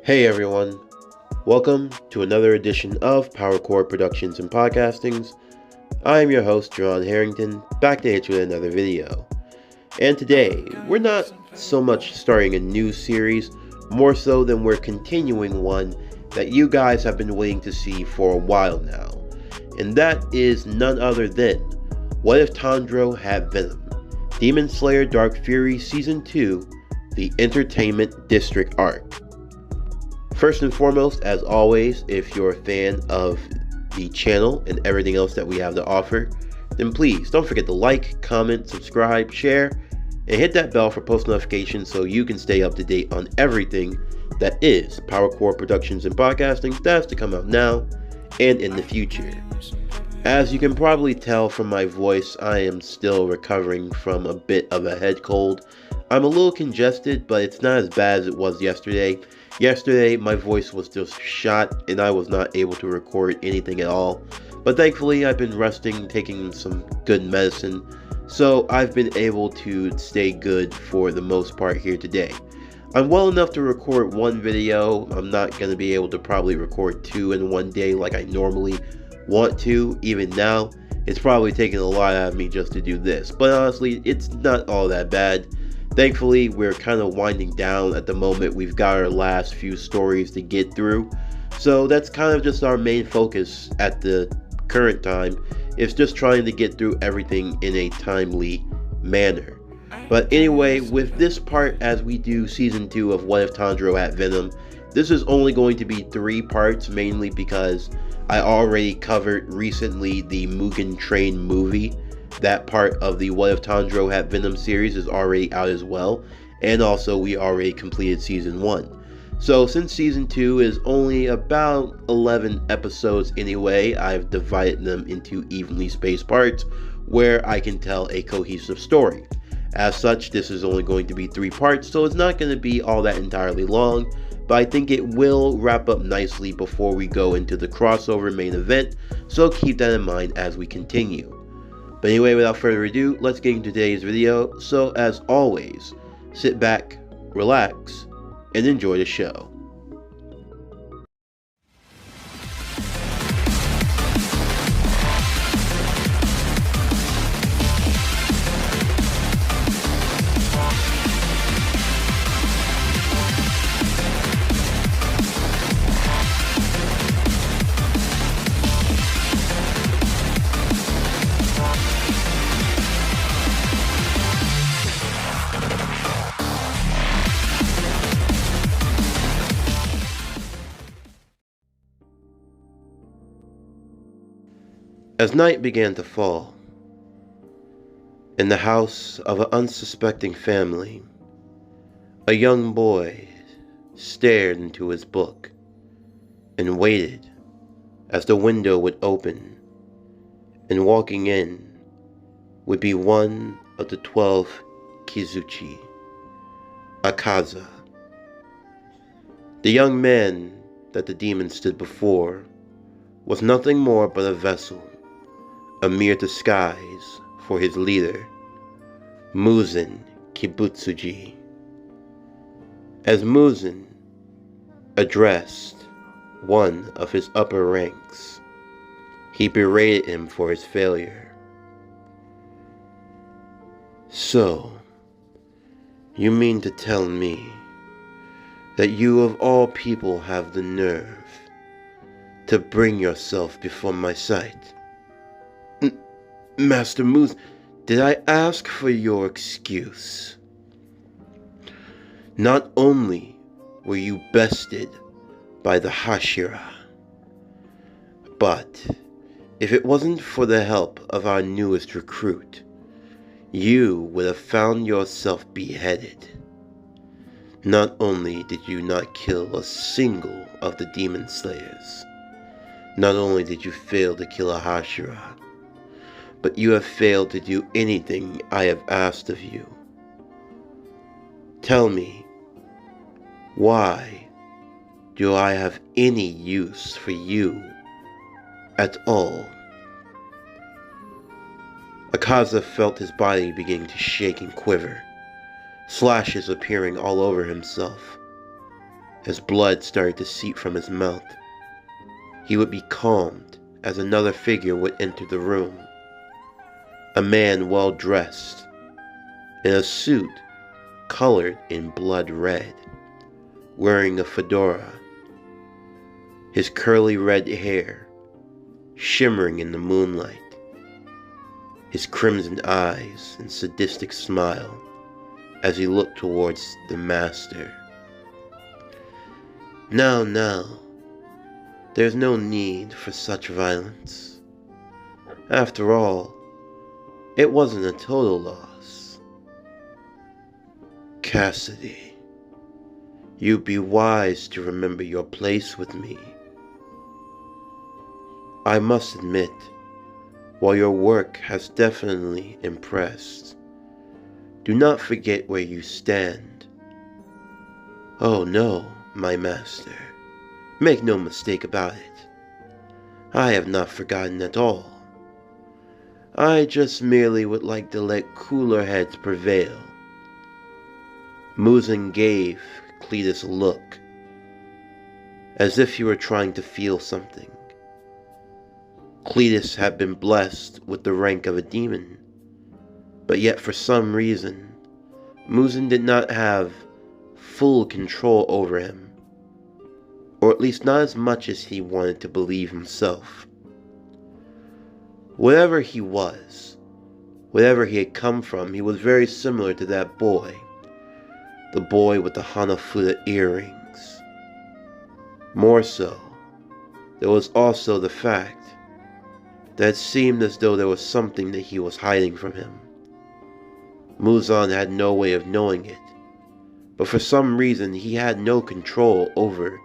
Hey everyone, welcome to another edition of Power Core Productions and Podcastings. I am your host, John Harrington, back to hit you with another video. And today, we're not so much starting a new series, more so than we're continuing one that you guys have been waiting to see for a while now. And that is none other than What If Tanjiro Had Venom? Demon Slayer Dark Fury Season 2, the Entertainment District Arc. First and foremost, as always, if you're a fan of the channel and everything else that we have to offer, then please don't forget to like, comment, subscribe, share, and hit that bell for post notifications so you can stay up to date on everything that is Power Core Productions and Podcasting that's to come out now and in the future. As you can probably tell from my voice, I am still recovering from a bit of a head cold. I'm a little congested, but it's not as bad as it was yesterday. Yesterday, my voice was just shot and I was not able to record anything at all. But thankfully, I've been resting, taking some good medicine, so I've been able to stay good for the most part here today. I'm well enough to record one video. I'm not going to be able to probably record two in one day like I normally want to. Even now, it's probably taking a lot out of me just to do this. But honestly, it's not all that bad. Thankfully, we're kind of winding down at the moment. We've got our last few stories to get through. So that's kind of just our main focus at the current time. It's just trying to get through everything in a timely manner. But anyway, with this part, as we do Season 2 of What If Tanjiro Had Venom, this is only going to be 3 parts, mainly because I already covered recently the Mugen Train movie. That part of the What If Tanjiro Had Venom series is already out as well, and also we already completed Season 1. So since Season 2 is only about 11 episodes anyway, I've divided them into evenly spaced parts where I can tell a cohesive story. As such, this is only going to be 3 parts, so it's not going to be all that entirely long, but I think it will wrap up nicely before we go into the crossover main event, so keep that in mind as we continue. But anyway, without further ado, let's get into today's video. So as always, sit back, relax, and enjoy the show. As night began to fall, in the house of an unsuspecting family, a young boy stared into his book and waited as the window would open, and walking in would be one of the 12 Kizuchi, Akaza. The young man that the demon stood before was nothing more but a vessel, a mere disguise for his leader, Muzan Kibutsuji. As Muzan addressed one of his upper ranks, he berated him for his failure. So, you mean to tell me that you of all people have the nerve to bring yourself before my sight? Master Muzan, did I ask for your excuse? Not only were you bested by the Hashira, but if it wasn't for the help of our newest recruit, you would have found yourself beheaded. Not only did you not kill a single of the demon slayers, not only did you fail to kill a Hashira, but you have failed to do anything I have asked of you. Tell me, why do I have any use for you at all? Akaza felt his body beginning to shake and quiver, slashes appearing all over himself. As blood started to seep from his mouth, he would be calmed as another figure would enter the room. A man well dressed, in a suit colored in blood red, wearing a fedora, his curly red hair shimmering in the moonlight, his crimson eyes and sadistic smile as he looked towards the master. "Now, now, there's no need for such violence. After all, it wasn't a total loss. Cassidy, you'd be wise to remember your place with me. I must admit, while your work has definitely impressed, do not forget where you stand. Oh no, my master, make no mistake about it. I have not forgotten at all. I just merely would like to let cooler heads prevail." Muzan gave Cletus a look, as if he were trying to feel something. Cletus had been blessed with the rank of a demon, but yet for some reason, Muzan did not have full control over him, or at least not as much as he wanted to believe himself. Whatever he was, wherever he had come from, he was very similar to that boy, the boy with the Hanafuda earrings. More so, there was also the fact that it seemed as though there was something that he was hiding from him. Muzan had no way of knowing it, but for some reason he had no control over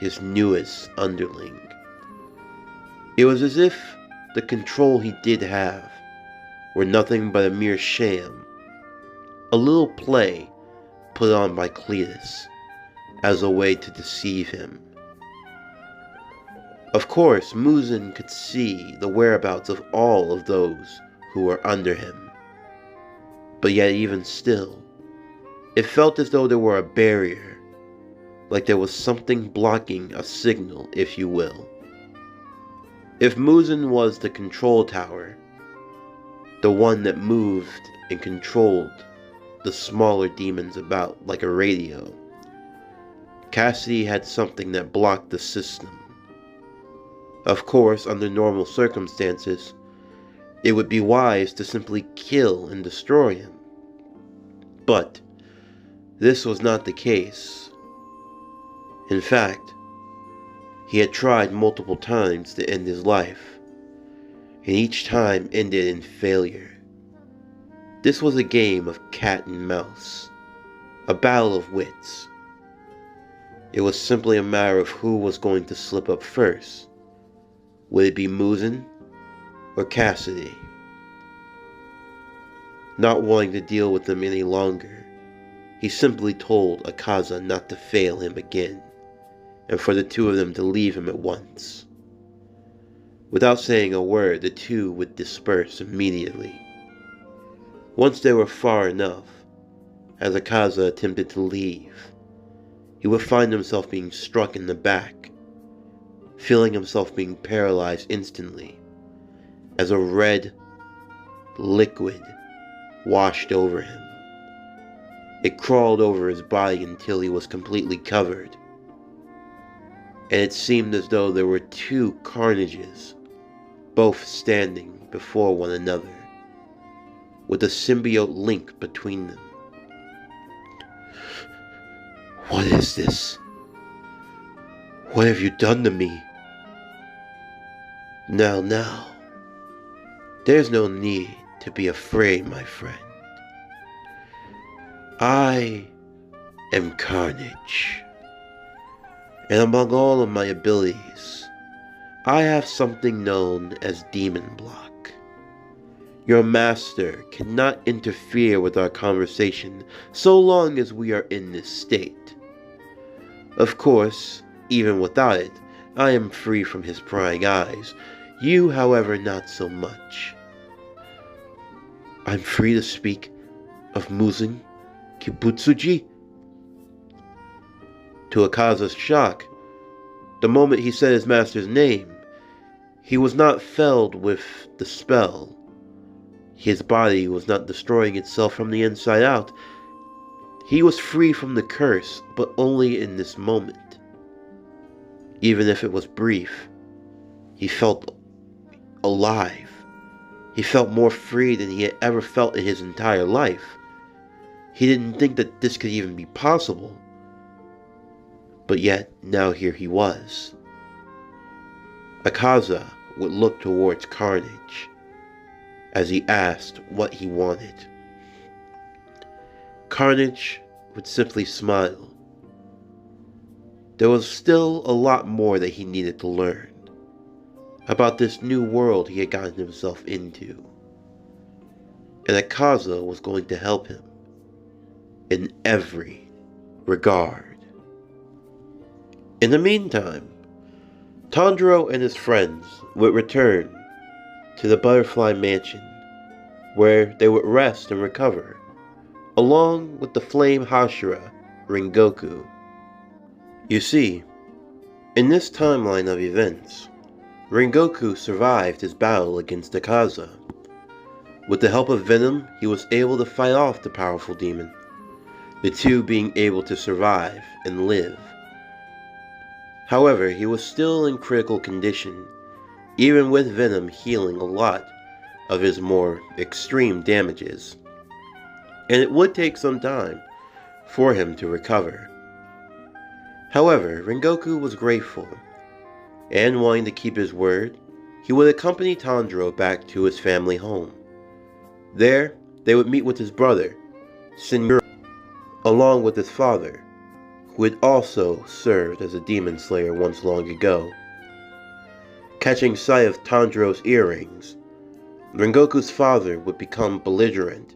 his newest underling. It was as if the control he did have were nothing but a mere sham, a little play put on by Cletus as a way to deceive him. Of course, Muzan could see the whereabouts of all of those who were under him, but yet even still, it felt as though there were a barrier, like there was something blocking a signal, if you will. If Muzan was the control tower, the one that moved and controlled the smaller demons about like a radio, Cassidy had something that blocked the system. Of course, under normal circumstances, it would be wise to simply kill and destroy him. But this was not the case. In fact, he had tried multiple times to end his life, and each time ended in failure. This was a game of cat and mouse, a battle of wits. It was simply a matter of who was going to slip up first. Would it be Muzan or Cassidy? Not wanting to deal with them any longer, he simply told Akaza not to fail him again, and for the two of them to leave him at once. Without saying a word, the two would disperse immediately. Once they were far enough, as Akaza attempted to leave, he would find himself being struck in the back, feeling himself being paralyzed instantly, as a red liquid washed over him. It crawled over his body until he was completely covered, and it seemed as though there were two Carnages, both standing before one another, with a symbiote link between them. "What is this? What have you done to me?" Now, there's no need to be afraid, my friend. I am Carnage, and among all of my abilities, I have something known as Demon Block. Your master cannot interfere with our conversation so long as we are in this state. Of course, even without it, I am free from his prying eyes. You, however, not so much. I'm free to speak of Muzan Kibutsuji. To Akaza's shock, the moment he said his master's name, he was not felled with the spell. His body was not destroying itself from the inside out. He was free from the curse, but only in this moment. Even if it was brief, he felt alive. He felt more free than he had ever felt in his entire life. He didn't think that this could even be possible. But yet, now here he was. Akaza would look towards Carnage as he asked what he wanted. Carnage would simply smile. There was still a lot more that he needed to learn about this new world he had gotten himself into. And Akaza was going to help him in every regard. In the meantime, Tanjiro and his friends would return to the Butterfly Mansion, where they would rest and recover, along with the Flame Hashira, Rengoku. You see, in this timeline of events, Rengoku survived his battle against Akaza. With the help of Venom, he was able to fight off the powerful demon, the two being able to survive and live. However, he was still in critical condition, even with Venom healing a lot of his more extreme damages. And it would take some time for him to recover. However, Rengoku was grateful, and wanting to keep his word, he would accompany Tanjiro back to his family home. There, they would meet with his brother, Senjuro, along with his father, who had also served as a demon slayer once long ago. Catching sight of Tanjiro's earrings, Rengoku's father would become belligerent,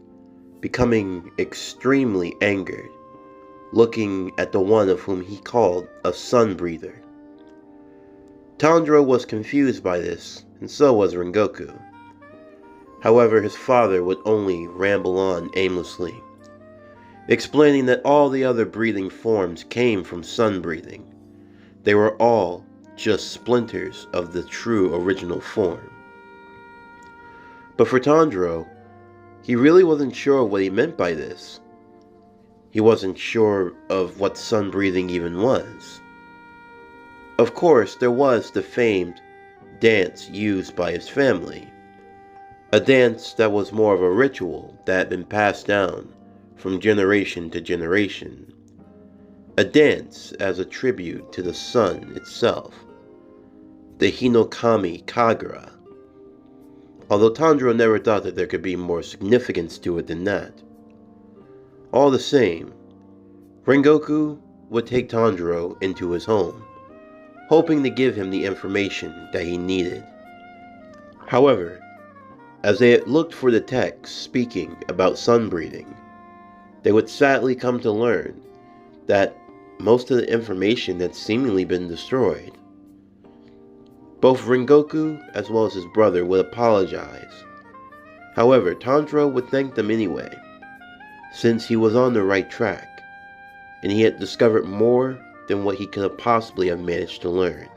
becoming extremely angered, looking at the one of whom he called a sun breather. Tanjiro was confused by this, and so was Rengoku. However, his father would only ramble on aimlessly, explaining that all the other breathing forms came from sun breathing. They were all just splinters of the true original form. But for Tanjiro, he really wasn't sure what he meant by this. He wasn't sure of what sun breathing even was. Of course, there was the famed dance used by his family, a dance that was more of a ritual that had been passed down from generation to generation, a dance as a tribute to the sun itself, the Hinokami Kagura. Although Tanjiro never thought that there could be more significance to it than that. All the same, Rengoku would take Tanjiro into his home, hoping to give him the information that he needed. However, as they had looked for the text speaking about sun breathing, they would sadly come to learn that most of the information had seemingly been destroyed. Both Rengoku as well as his brother would apologize. However, Tanjiro would thank them anyway, since he was on the right track, and he had discovered more than what he could have possibly have managed to learn.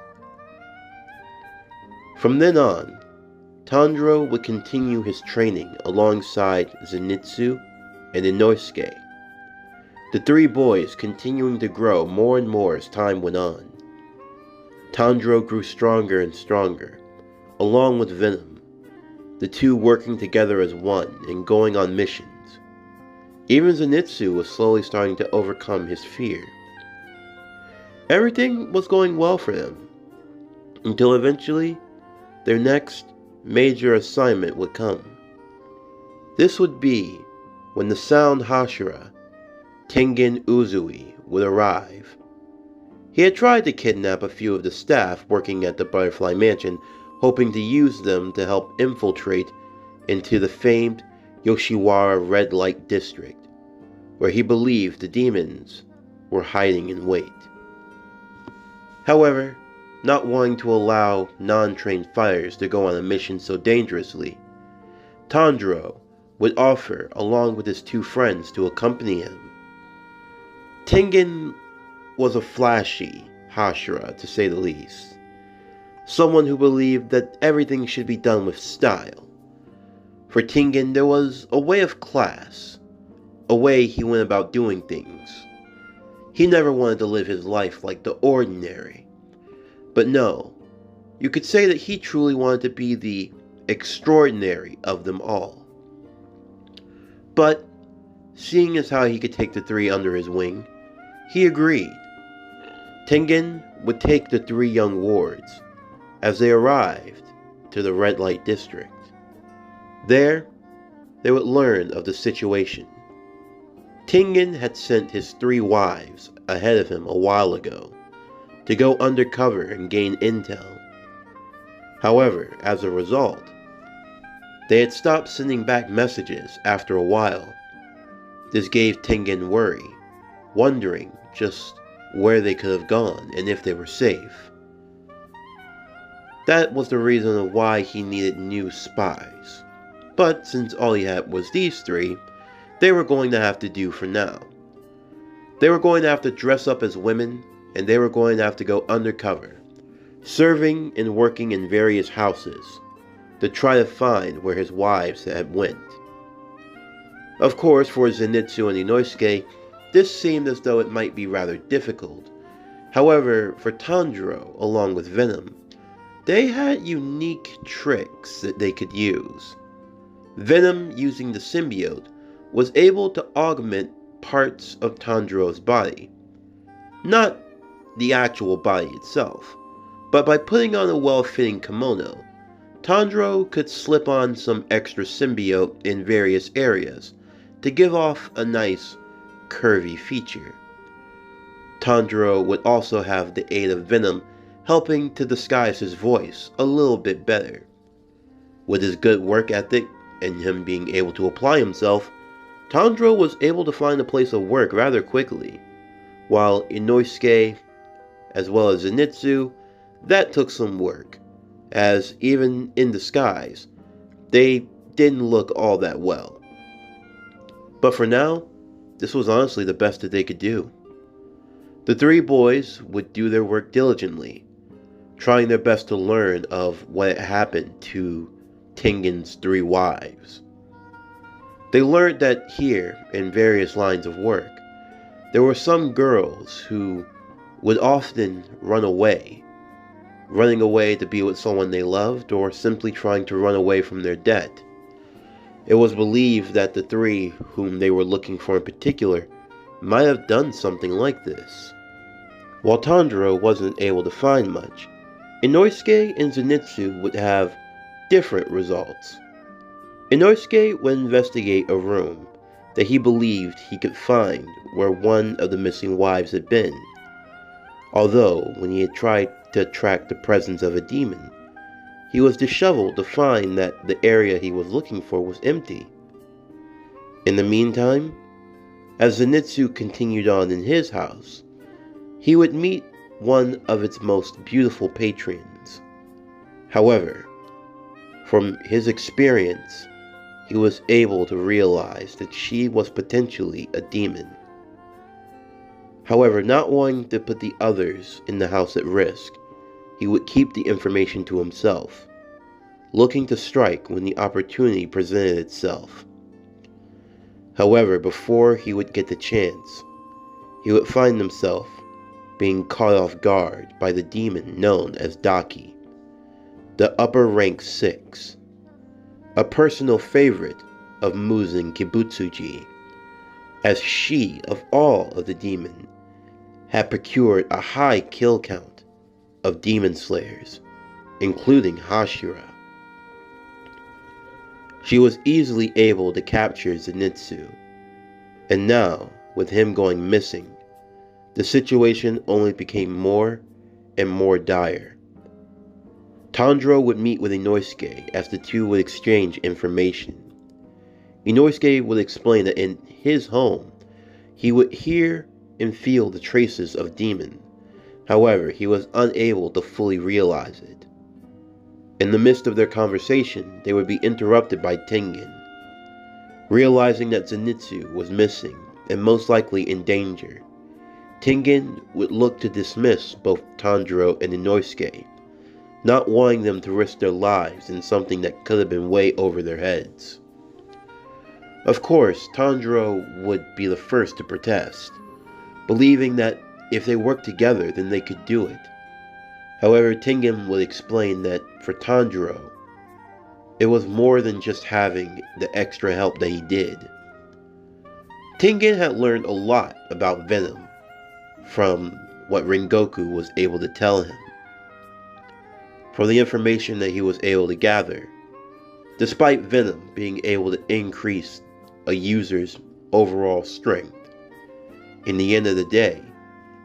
From then on, Tanjiro would continue his training alongside Zenitsu and Inosuke, the three boys continuing to grow more and more as time went on. Tanjiro grew stronger and stronger, along with Venom, the two working together as one and going on missions. Even Zenitsu was slowly starting to overcome his fear. Everything was going well for them, until eventually their next major assignment would come. This would be when the Sound Hashira, Tengen Uzui, would arrive. He had tried to kidnap a few of the staff working at the Butterfly Mansion, hoping to use them to help infiltrate into the famed Yoshiwara Red Light District, where he believed the demons were hiding in wait. However, not wanting to allow non-trained fighters to go on a mission so dangerously, Tanjiro would offer, along with his two friends, to accompany him. Tengen was a flashy Hashira, to say the least. Someone who believed that everything should be done with style. For Tengen, there was a way of class, a way he went about doing things. He never wanted to live his life like the ordinary. But no, you could say that he truly wanted to be the extraordinary of them all. But, seeing as how he could take the three under his wing, he agreed. Tengen would take the three young wards as they arrived to the red light district. There, they would learn of the situation. Tengen had sent his three wives ahead of him a while ago to go undercover and gain intel. However, as a result, they had stopped sending back messages after a while. This gave Tengen worry, wondering just where they could have gone and if they were safe. That was the reason of why he needed new spies. But since all he had was these three, they were going to have to do for now. They were going to have to dress up as women, and they were going to have to go undercover, serving and working in various houses to try to find where his wives had went. Of course, for Zenitsu and Inosuke, this seemed as though it might be rather difficult. However, for Tanjiro, along with Venom, they had unique tricks that they could use. Venom, using the symbiote, was able to augment parts of Tanjiro's body. Not the actual body itself, but by putting on a well-fitting kimono, Tanjiro could slip on some extra symbiote in various areas to give off a nice, curvy feature. Tanjiro would also have the aid of Venom helping to disguise his voice a little bit better. With his good work ethic and him being able to apply himself, Tanjiro was able to find a place of work rather quickly, while Inosuke, as well as Zenitsu, that took some work, as even in disguise, they didn't look all that well. But for now, this was honestly the best that they could do. The three boys would do their work diligently, trying their best to learn of what had happened to Tengen's three wives. They learned that here, in various lines of work, there were some girls who would often run away, running away to be with someone they loved or simply trying to run away from their debt. It was believed that the three whom they were looking for in particular might have done something like this. While Tanjiro wasn't able to find much, Inosuke and Zenitsu would have different results. Inosuke would investigate a room that he believed he could find where one of the missing wives had been, although when he had tried to attract the presence of a demon, he was disheveled to find that the area he was looking for was empty. In the meantime, as Zenitsu continued on in his house, he would meet one of its most beautiful patrons. However, from his experience, he was able to realize that she was potentially a demon. However, not wanting to put the others in the house at risk, he would keep the information to himself, looking to strike when the opportunity presented itself. However, before he would get the chance, he would find himself being caught off guard by the demon known as Daki, the upper rank 6, a personal favorite of Muzan Kibutsuji, as she, of all of the demon, had procured a high kill count of demon slayers, including Hashira. She was easily able to capture Zenitsu, and now, with him going missing, the situation only became more and more dire. Tanjiro would meet with Inosuke as the two would exchange information. Inosuke would explain that in his home, he would hear and feel the traces of demon. However, he was unable to fully realize it. In the midst of their conversation, they would be interrupted by Tengen. Realizing that Zenitsu was missing and most likely in danger, Tengen would look to dismiss both Tanjiro and Inosuke, not wanting them to risk their lives in something that could have been way over their heads. Of course, Tanjiro would be the first to protest, believing that if they worked together then they could do it. However, Tengen would explain that for Tanjiro, it was more than just having the extra help that he did. Tengen had learned a lot about Venom from what Rengoku was able to tell him. From the information that he was able to gather, despite Venom being able to increase a user's overall strength, in the end of the day,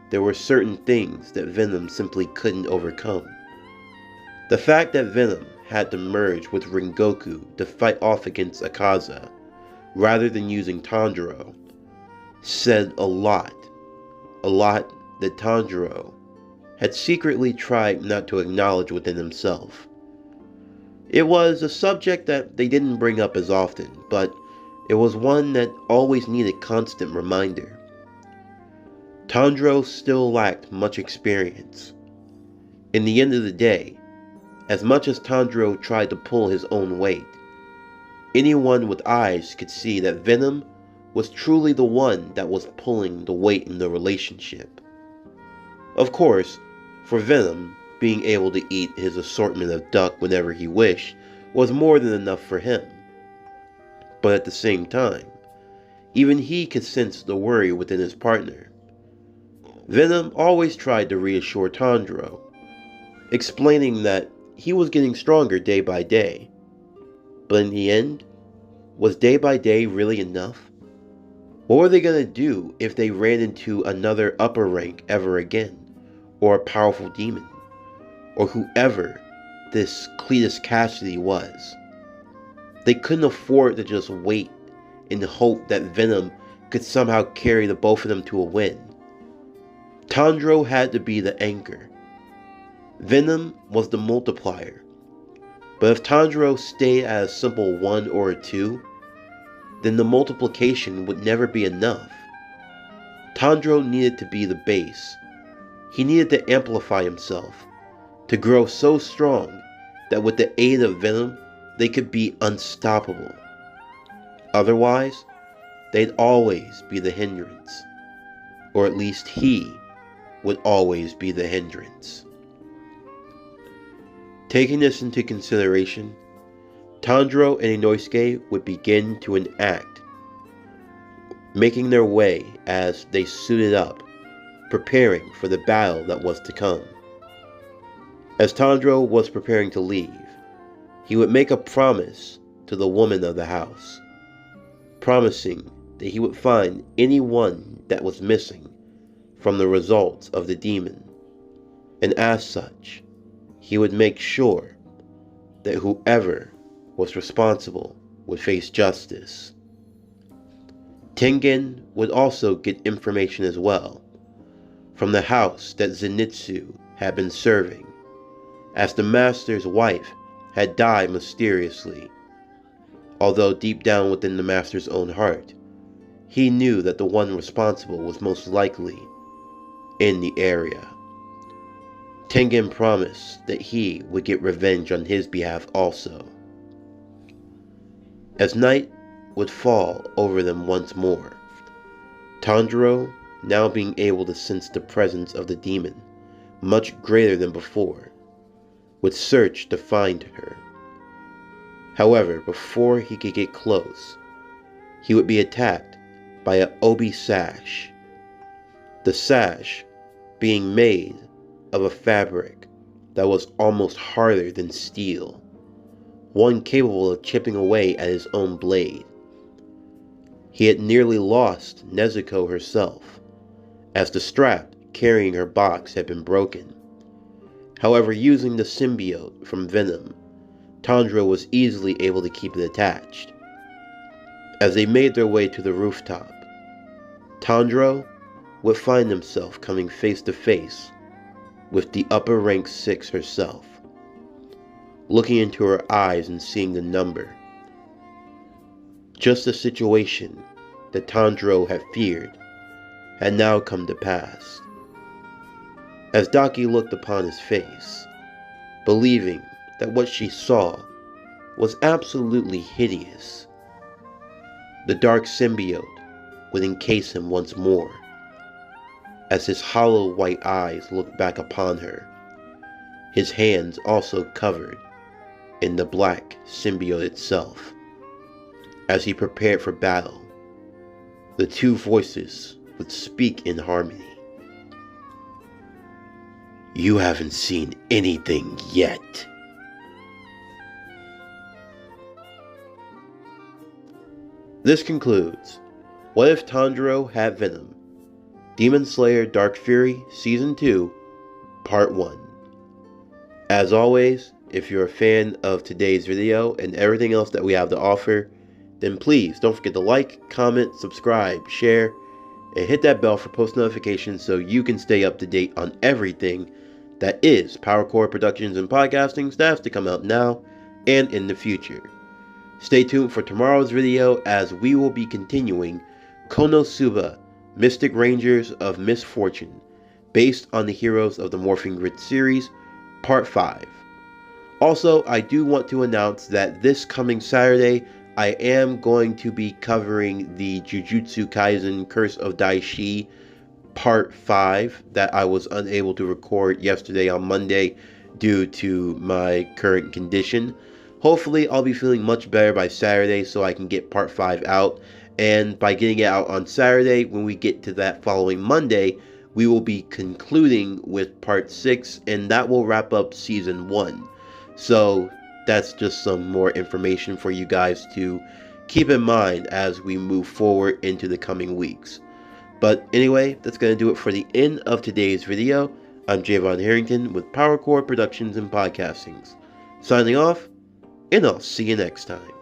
there were certain things that Venom simply couldn't overcome. The fact that Venom had to merge with Rengoku to fight off against Akaza, rather than using Tanjiro, said a lot that Tanjiro had secretly tried not to acknowledge within himself. It was a subject that they didn't bring up as often, but it was one that always needed constant reminder. Tanjiro still lacked much experience. In the end of the day, as much as Tanjiro tried to pull his own weight, anyone with eyes could see that Venom was truly the one that was pulling the weight in the relationship. Of course, for Venom, being able to eat his assortment of duck whenever he wished was more than enough for him. But at the same time, even he could sense the worry within his partner. Venom always tried to reassure Tanjiro, explaining that he was getting stronger day by day. But in the end, was day by day really enough? What were they going to do if they ran into another upper rank ever again, or a powerful demon, or whoever this Cletus Cassidy was? They couldn't afford to just wait in the hope that Venom could somehow carry the both of them to a win. Tanjiro had to be the anchor. Venom was the multiplier. But if Tanjiro stayed at a simple 1 or a 2, then the multiplication would never be enough. Tanjiro needed to be the base. He needed to amplify himself, to grow so strong that with the aid of Venom, they could be unstoppable. Otherwise, they'd always be the hindrance. Or at least he would always be the hindrance. Taking this into consideration, Tanjiro and Inosuke would begin to enact, making their way as they suited up, preparing for the battle that was to come. As Tanjiro was preparing to leave, he would make a promise to the woman of the house, promising that he would find anyone that was missing from the results of the demon, and as such, he would make sure that whoever was responsible would face justice. Tengen would also get information as well from the house that Zenitsu had been serving, as the master's wife had died mysteriously. Although deep down within the master's own heart, he knew that the one responsible was most likely in the area. Tengen promised that he would get revenge on his behalf also. As night would fall over them once more, Tanjiro, now being able to sense the presence of the demon much greater than before, would search to find her. However, before he could get close, he would be attacked by an obi sash. The sash being made of a fabric that was almost harder than steel, one capable of chipping away at his own blade. He had nearly lost Nezuko herself, as the strap carrying her box had been broken. However, using the symbiote from Venom, Tanjiro was easily able to keep it attached. As they made their way to the rooftop, Tanjiro would find himself coming face to face with the upper rank 6 herself, looking into her eyes and seeing the number. Just the situation that Tanjiro had feared had now come to pass. As Daki looked upon his face, believing that what she saw was absolutely hideous, the dark symbiote would encase him once more, as his hollow white eyes looked back upon her, his hands also covered in the black symbiote itself. As he prepared for battle, the two voices would speak in harmony. You haven't seen anything yet. This concludes What If Tanjiro Had Venom? Demon Slayer Dark Fury Season 2, Part 1. As always, if you're a fan of today's video and everything else that we have to offer, then please don't forget to like, comment, subscribe, share, and hit that bell for post notifications so you can stay up to date on everything that is PowerCore Productions and Podcasting that has to come out now and in the future. Stay tuned for tomorrow's video as we will be continuing Konosuba, Mystic Rangers of Misfortune, based on the Heroes of the Morphing Grid series, Part 5. Also, I do want to announce that this coming Saturday, I am going to be covering the Jujutsu Kaisen Curse of Daishi Part 5 that I was unable to record yesterday on Monday due to my current condition. Hopefully I'll be feeling much better by Saturday so I can get Part 5 out, and by getting it out on Saturday, when we get to that following Monday, we will be concluding with Part 6, and that will wrap up Season 1. So that's just some more information for you guys to keep in mind as we move forward into the coming weeks. But anyway, that's going to do it for the end of today's video. I'm Javon Harrington with PowerCore Productions and Podcastings. Signing off, and I'll see you next time.